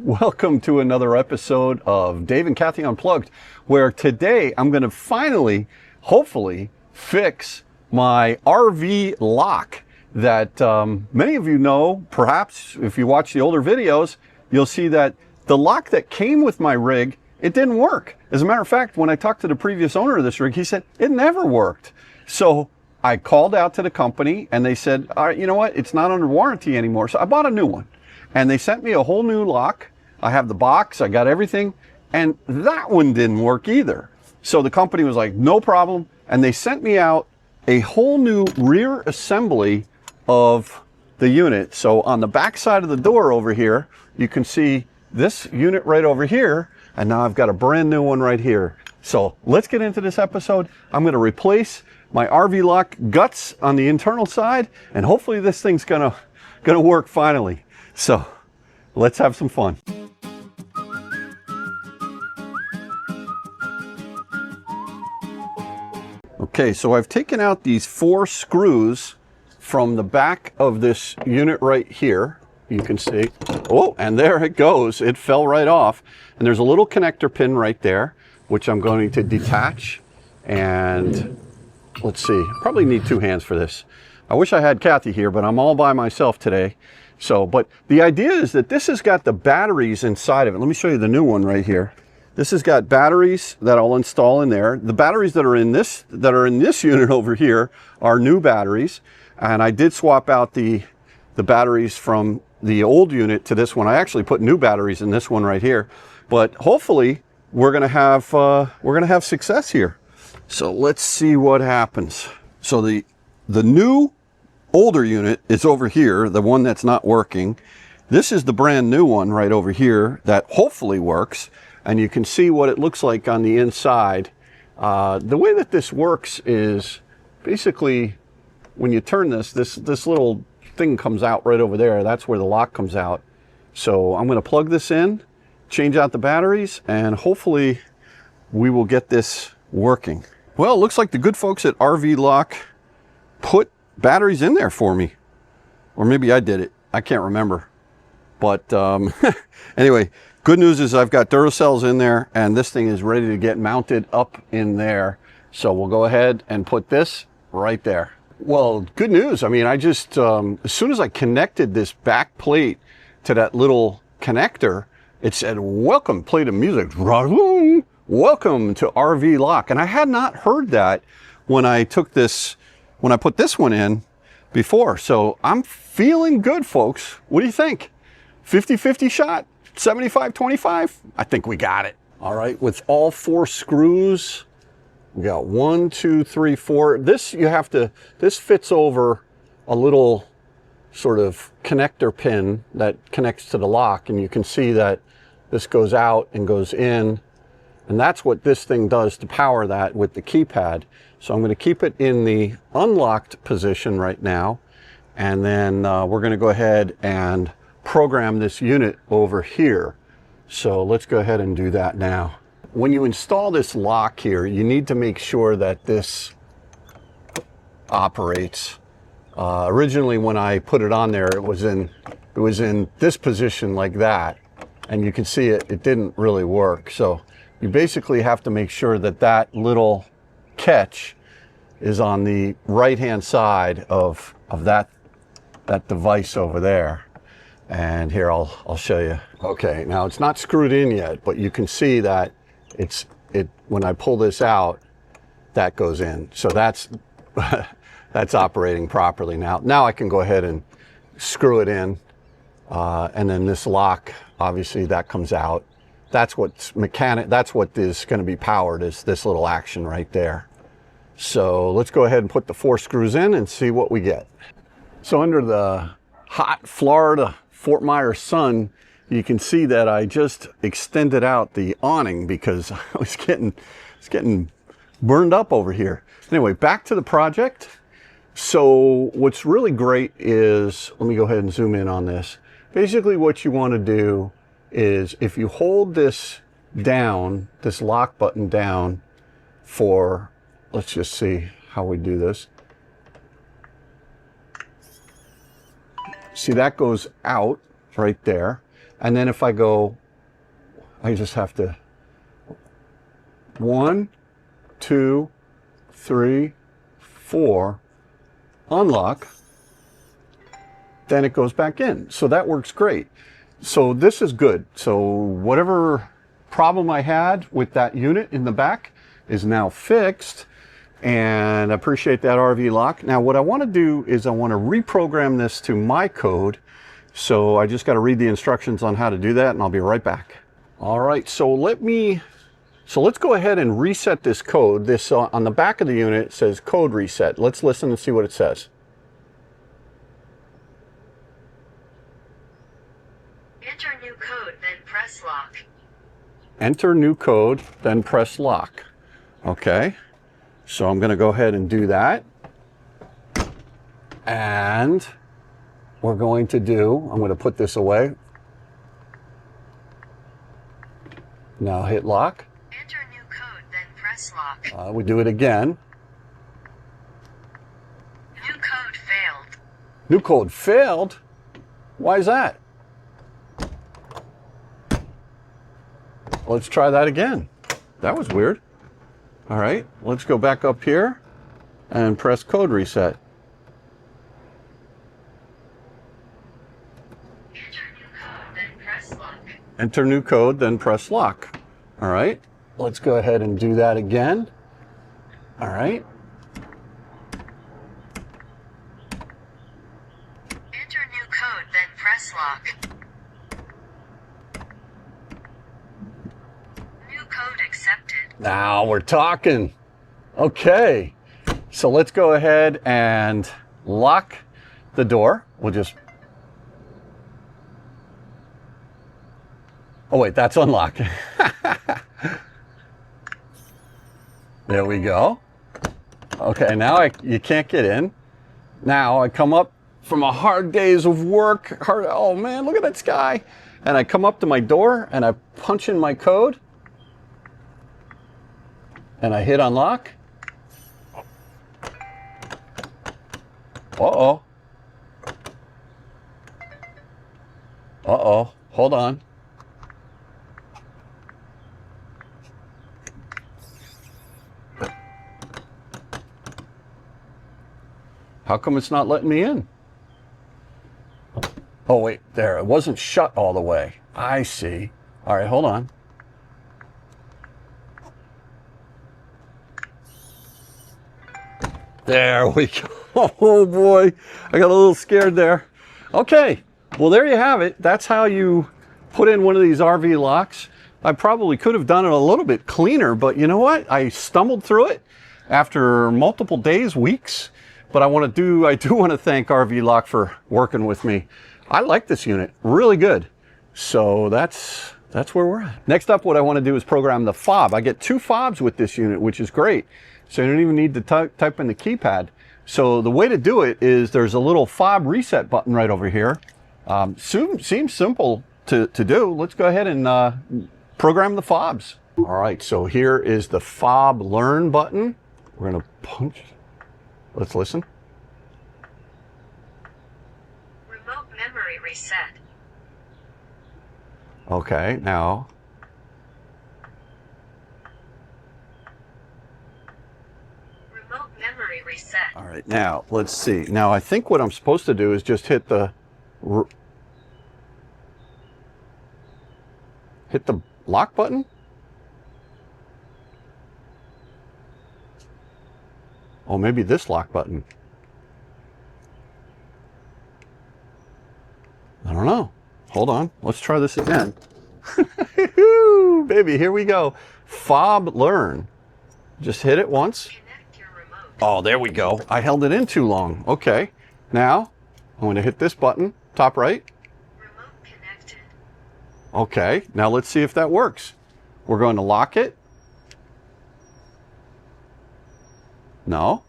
Welcome to another episode of Dave and Kathy Unplugged, where today I'm going to finally, hopefully, fix my RV lock that many of you know. Perhaps if you watch the older videos, you'll see that the lock that came with my rig, it didn't work. As a matter of fact, when I talked to the previous owner of this rig, he said it never worked. So I called out to the company and they said, all right, you know what? It's not under warranty anymore. So I bought a new one and they sent me a whole new lock. I have the box, I got everything, and that one didn't work either. So the company was like, no problem. And they sent me out a whole new rear assembly of the unit. So on the back side of the door over here, you can see this unit right over here. And now I've got a brand new one right here. So let's get into this episode. I'm going to replace my RV lock guts on the internal side, and hopefully this thing's gonna work finally. So let's have some fun. Okay, so I've taken out these 4 screws from the back of this unit right here. You can see, oh, and there it goes. It fell right off. And there's a little connector pin right there, which I'm going to detach. And let's see, probably need 2 hands for this. I wish I had Kathy here, but I'm all by myself today. So, but the idea is that this has got the batteries inside of it. Let me show you the new one right here. This has got batteries that I'll install in there. The batteries that are in this unit over here are new batteries. And I did swap out the batteries from the old unit to this one. I actually put new batteries in this one right here, but hopefully we're going to have success here. So let's see what happens. So the new older unit is over here, the one that's not working. This is the brand new one right over here that hopefully works, and you can see what it looks like on the inside. The way that this works is basically when you turn this little thing comes out right over there. That's where the lock comes out. So I'm going to plug this in, change out the batteries, and hopefully we will get this working. Well, it looks like the good folks at RV Lock put batteries in there for me. Or maybe I did it. I can't remember. But anyway, good news is I've got Duracells in there, and this thing is ready to get mounted up in there. So we'll go ahead and put this right there. Well, good news. I mean, I just, as soon as I connected this back plate to that little connector, it said, welcome, play the music. Welcome to RV Lock. And I had not heard that when I put this one in before. So I'm feeling good, folks. What do you think? 50-50 shot? 75-25? I think we got it. All right, with all 4 screws, we got 1, 2, 3, 4. This fits over a little sort of connector pin that connects to the lock, and you can see that this goes out and goes in, and that's what this thing does to power that with the keypad. So I'm going to keep it in the unlocked position right now, and then we're going to go ahead and program this unit over here. So let's go ahead and do that now. When you install this lock here, you need to make sure that this operates. Originally, when I put it on there, it was in this position like that, and you can see it didn't really work. So you basically have to make sure that that little catch is on the right-hand side of that device over there. And here I'll show you. Okay, now it's not screwed in yet, but you can see that when I pull this out, that goes in. So that's operating properly now. Now I can go ahead and screw it in, and then this lock, obviously that comes out. That's what is going to be powered, is this little action right there. So let's go ahead and put the 4 screws in and see what we get. So under the hot Florida Fort Myers sun, you can see that I just extended out the awning because I was getting burned up over here. Anyway, back to the project. So what's really great is, let me go ahead and zoom in on this. Basically what you want to do is, if you hold this down, this lock button down for, let's just see how we do this. See, that goes out right there. And then if I go, I just have to 1, 2, 3, 4, unlock, then it goes back in. So that works great. So this is good. So whatever problem I had with that unit in the back is now fixed, and I appreciate that RV lock. Now what I want to do is I want to reprogram this to my code. So I just got to read the instructions on how to do that, and I'll be right back. All right, so let's go ahead and reset this code. This on the back of the unit says code reset. Let's listen and see what it says. Enter new code, then press lock. Enter new code, then press lock. Okay, so I'm going to go ahead and do that. And I'm going to put this away. Now hit lock. Enter new code, then press lock. We do it again. New code failed. New code failed? Why is that? Let's try that again. That was weird. All right, let's go back up here and press code reset. Enter new code, then press lock. Enter new code, then press lock. All right, let's go ahead and do that again. All right. Enter new code, then press lock. New code accepted. Now we're talking. Okay, so let's go ahead and lock the door. We'll just, oh wait, that's unlock. There we go. Okay, now you can't get in. Now I come up from a hard days of work, oh man, look at that sky. And I come up to my door and I punch in my code. And I hit unlock. Uh-oh. Uh-oh. Hold on. How come it's not letting me in? Oh, wait, there. It wasn't shut all the way. I see. All right, hold on. There we go. Oh boy, I got a little scared there. Okay, well there you have it. That's how you put in one of these RV locks. I probably could have done it a little bit cleaner, but you know what? I stumbled through it after multiple days, weeks. But I do want to thank RV Lock for working with me. I like this unit, really good. So that's where we're at. Next up, what I want to do is program the fob. I get 2 fobs with this unit, which is great. So you don't even need to type in the keypad. So the way to do it is there's a little fob reset button right over here. Seems simple to do. Let's go ahead and program the fobs. All right, so here is the fob learn button. We're gonna punch. Let's listen. Remote memory reset. Okay, now. Remote memory reset. All right, now let's see. Now I think what I'm supposed to do is just hit the lock button. Oh, maybe this lock button. I don't know. Hold on. Let's try this again. Baby, here we go. Fob learn. Just hit it once. Connect your remote. Oh, there we go. I held it in too long. Okay. Now, I'm going to hit this button, top right. Remote connected. Okay. Now let's see if that works. We're going to lock it. No.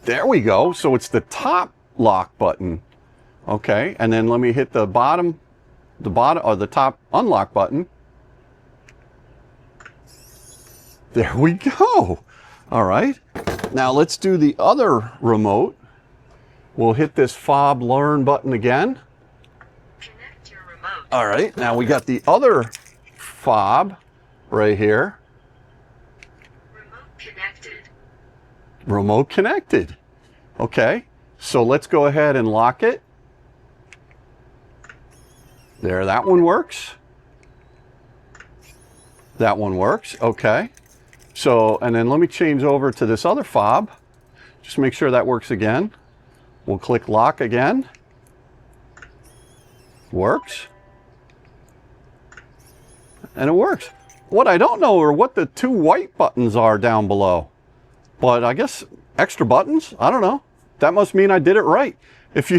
There we go. So it's the top lock button. Okay. And then let me hit the bottom or the top unlock button. There we go. All right. Now let's do the other remote. We'll hit this fob learn button again. Connect your remote. All right, now we got the other fob right here. Remote connected. Remote connected. Okay, so let's go ahead and lock it. There, that one works. That one works, okay. So, and then let me change over to this other fob. Just make sure that works again. We'll click lock again. Works. And it works. What I don't know are what the two white buttons are down below. But I guess extra buttons? I don't know. That must mean I did it right. If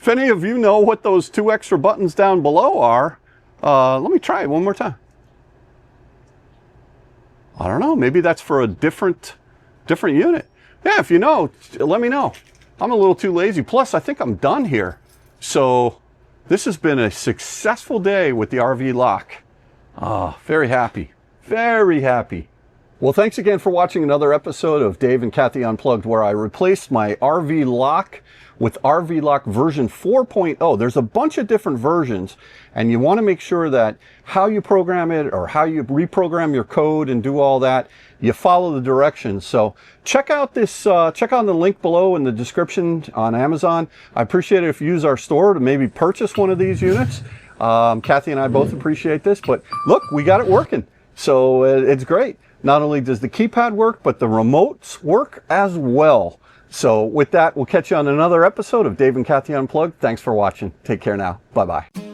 any of you know what those two extra buttons down below are, let me try it one more time. I don't know. Maybe that's for a different unit. Yeah, if you know, let me know. I'm a little too lazy. Plus, I think I'm done here. So this has been a successful day with the RV lock. Very happy. Very happy. Well, thanks again for watching another episode of Dave and Kathy Unplugged, where I replaced my RV lock with RV lock version 4.0. There's a bunch of different versions, and you want to make sure that how you program it or how you reprogram your code and do all that, you follow the directions. So check out this, check out the link below in the description on Amazon. I appreciate it if you use our store to maybe purchase one of these units. Kathy and I both appreciate this, but look, we got it working. So it's great. Not only does the keypad work, but the remotes work as well. So with that, we'll catch you on another episode of Dave and Kathy Unplugged. Thanks for watching. Take care now. Bye-bye.